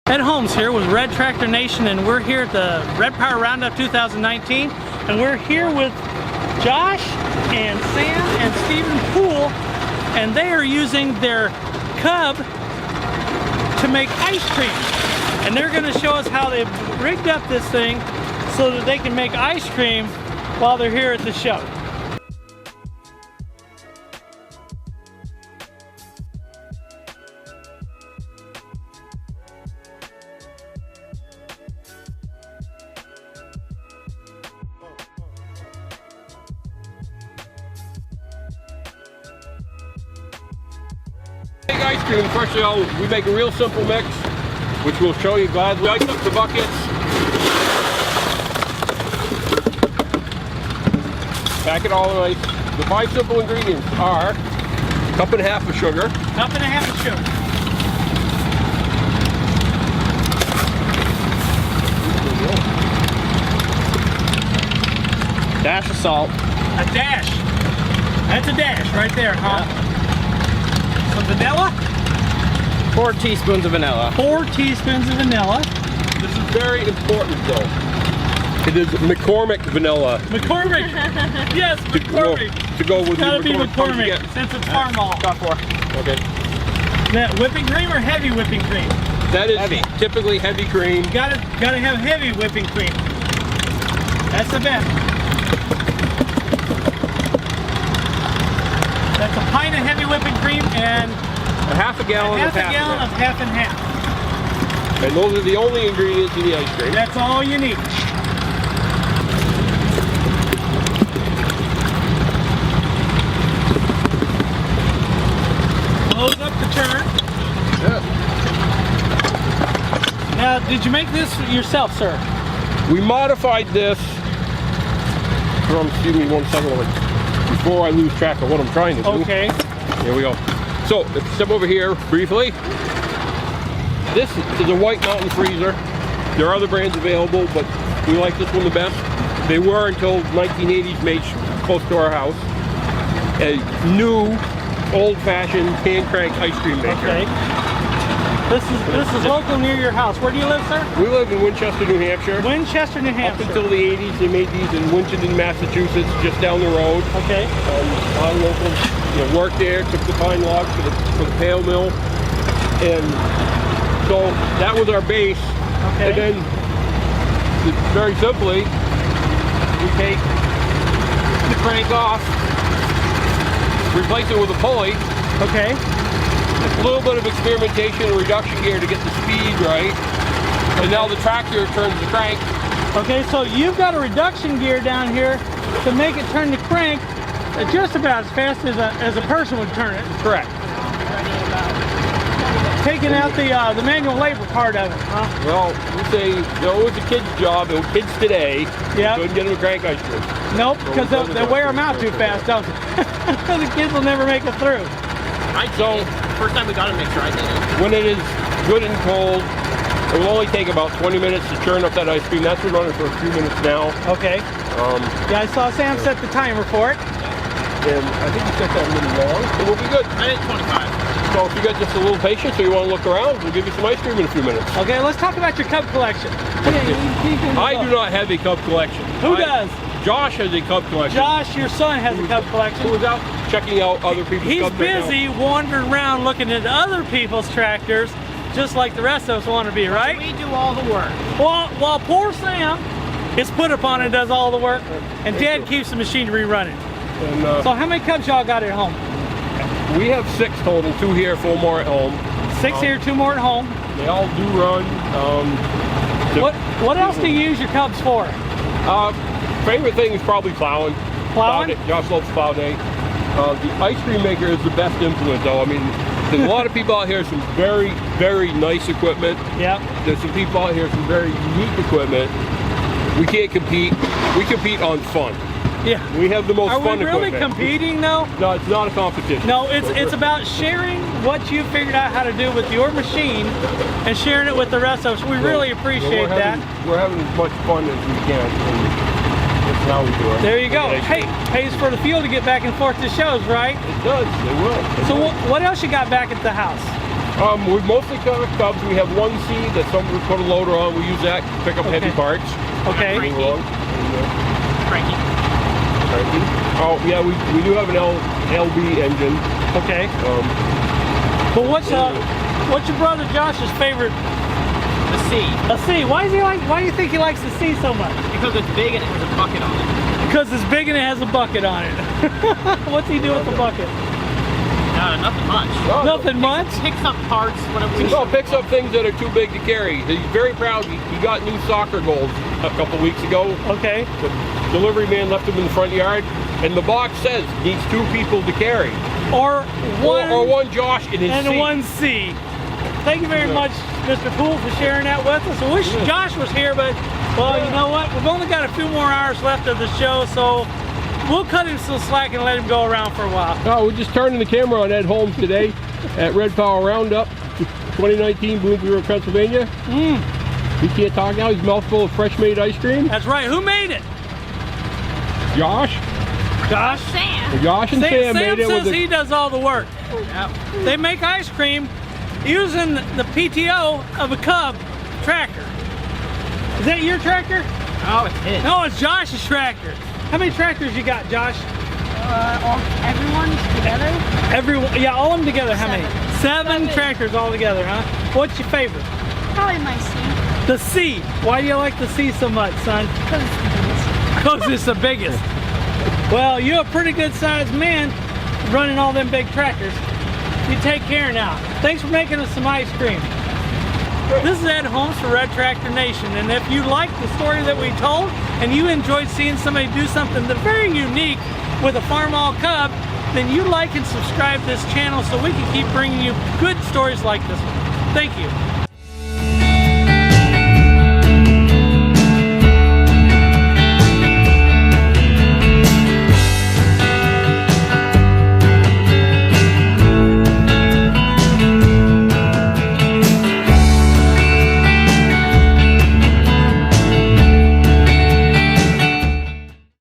Ed Holmes here with Red Tractor Nation, and we're here at the Red Power Roundup 2019, and we're here with Josh and Sam and Stephen Poole, and they are using their Cub to make ice cream, and they're going to show us how they've rigged up this thing so that they can make ice cream while they're here at the show. Ice cream, first of all, we make a real simple mix, which we'll show you gladly. Ice up the buckets. Pack it all in ice. The 5 simple ingredients are a cup and a half of sugar. Cup and a half of sugar. Dash of salt. A dash. That's a dash right there, huh? Yeah. Some vanilla? 4 teaspoons of vanilla. 4 teaspoons of vanilla. This is very important though. It is McCormick vanilla. McCormick! Yes, McCormick! To go with Gotta be McCormick since it's Farmall. Got 4. Okay. That whipping cream or heavy whipping cream? That is heavy. Typically heavy cream. Gotta have heavy whipping cream. That's the best. That's a pint of heavy whipping cream and a half a gallon of half and half. And those are the only ingredients in the ice cream. That's all you need. Close up the churn. Yeah. Now, did you make this yourself, sir? We modified this. Excuse me 1 second. Before I lose track of what I'm trying to do. Okay. Here we go. So, let's step over here briefly. This is a White Mountain freezer. There are other brands available, but we like this one the best. They were until 1980s made close to our house. A new, old-fashioned hand-crank ice cream maker. Okay. This is local near your house. Where do you live, sir? We live in Winchester, New Hampshire. Winchester, New Hampshire. Up until the 80s, they made these in Winchendon, Massachusetts, just down the road. Okay. Our local, worked there, took the pine logs for the pail mill, and so that was our base. Okay. And then, very simply, we take the crank off, replace it with a pulley. Okay. A little bit of experimentation and reduction gear to get the speed right. And now the tractor turns the crank. Okay, so you've got a reduction gear down here to make it turn the crank just about as fast as a person would turn it. Correct. Taking out the manual labor part of it, huh? Well, we say, it's a kid's job. Kids today, yeah, couldn't get them a crank ice cream. Nope, because they'll wear them out too fast, don't they? The kids will never make it through. First time we got a mixer, I did it. When it is good and cold, it will only take about 20 minutes to churn up that ice cream. That's been running for a few minutes now. Okay. Yeah, I saw Sam set the timer for it. And I think you set that a little long. It will be good. I did 25. So if you got just a little patience or you want to look around, we'll give you some ice cream in a few minutes. Okay, let's talk about your Cub collection. I do not have a Cub collection. Who does? Josh has a Cub collection. Josh, your son, has a Cub collection. Who was out checking out other people's He's Cubs right busy wandering around looking at other people's tractors, just like the rest of us want to be, right? We do all the work. While poor Sam is put upon and does all the work, and Dad keeps the machinery running. And, so how many Cubs y'all got at home? We have 6 total, 2 here, 4 more at home. 6 here, 2 more at home. They all do run. What else do you use your Cubs for? Favorite thing is probably plowing. Plowing? Josh loves plow day. The ice cream maker is the best implement though. I mean, there's a lot of people out here, some very, very nice equipment. Yep. There's some people out here, some very unique equipment. We can't compete. We compete on fun. Yeah. We have the most fun equipment. Are we really competing though? No, it's not a competition. No, it's about sharing what you figured out how to do with your machine and sharing it with the rest of us. We really appreciate that. We're having as much fun as we can. That's how we do it. There you go. Hey, pays for the fuel to get back and forth to shows, right? It does. It will. So what else you got back at the house? We mostly got Cubs. We have one C that someone put a loader on. We use that to pick up heavy parts. Okay. Frankie. Oh yeah, we do have an LB engine. Okay. But what's your brother Josh's favorite? The C. A C. Why do you think he likes the C so much? Because it's big and it has a bucket on it. Because it's big and it has a bucket on it. What's he do with the bucket? Nothing much. Oh, Nothing much? Picks up parts whenever we No, picks up things that are too big to carry. He's very proud. He got new soccer goals a couple weeks ago. Okay. The delivery man left them in the front yard, and the box says needs 2 people to carry. Or one Josh in his and seat. one C. Thank you very much, Mr. Poole, for sharing that with us. I wish Josh was here, but, well, you know what? We've only got a few more hours left of the show, so we'll cut him some slack and let him go around for a while. Oh, we're just turning the camera on Ed Holmes today at Red Power Roundup 2019, Bloomsburg, Pennsylvania. He can't talk now. He's mouthful of fresh made ice cream. That's right. Who made it? Josh. Josh? Sam. Josh and Sam made it. Sam says with he does all the work. Yep. They make ice cream using the PTO of a Cub tractor. Is that your tractor? Oh, it's his. No, it's Josh's tractor. How many tractors you got, Josh? Everyone together? Yeah, all of them together. How many? 7 Seven. Tractors all together, huh? What's your favorite? Probably my C. The C. Why do you like the C so much, son? Because it's the biggest. Well, you're a pretty good sized man running all them big tractors. You take care now. Thanks for making us some ice cream. This is Ed Holmes for Red Tractor Nation, and if you liked the story that we told and you enjoyed seeing somebody do something that's very unique with a Farmall Cub, then you like and subscribe to this channel so we can keep bringing you good stories like this one. Thank you.